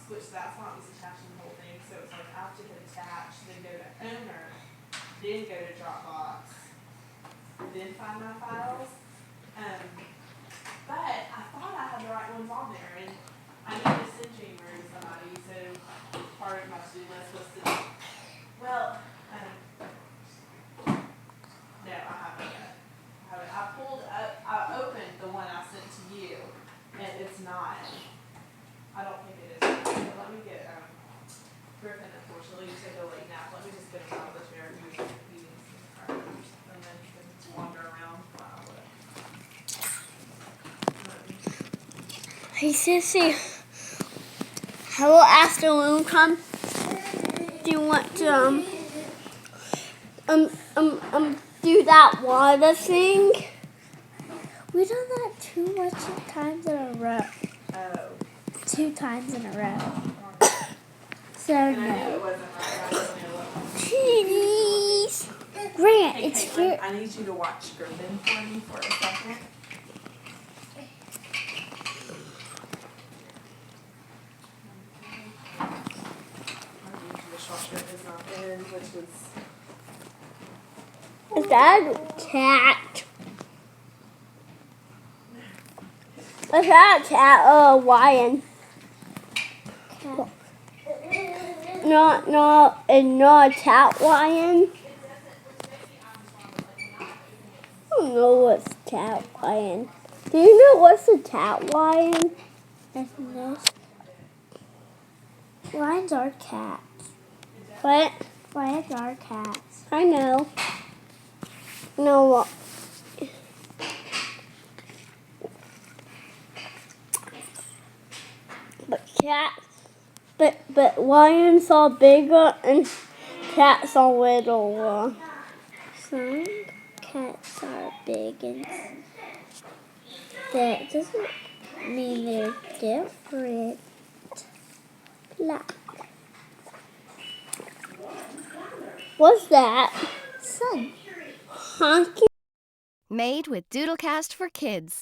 which that's not was attaching the whole thing. So it's like I have to hit attach, then go to owner, then go to Dropbox, then find my files. But I thought I had the right ones on there, and I need to send January to somebody. So part of my to-do list was to, well, no, I haven't yet. I pulled up, I opened the one I sent to you, and it's not. I don't think it is. So let me get Griffin, unfortunately, to take a late nap. Let me just get him out of the chair. He's eating some crackers, and then he can wander around while I look. Hey, Sissy. Hello, afternoon, come. Do you want to, do that water thing? We've done that too much times in a row. Oh. 2 times in a row. So, And I knew no. it wasn't right. I just knew it. Cheese. Grant, Hey, it's Katelyn, here. I need you to watch Griffin for me for a second. The dishwasher is not in, which was... Is that a cat? Is that a cat or a lion? Cat. Not a cat lion. I don't know what's a cat lion. Do you know what's a cat lion? No. Lions are cats. What? Lions are cats. I know. No what? But lions are bigger and cats are little. Some cats are big and that doesn't mean they're different. Black. What's that? Sun. Honky. Made with Doodlecast for kids.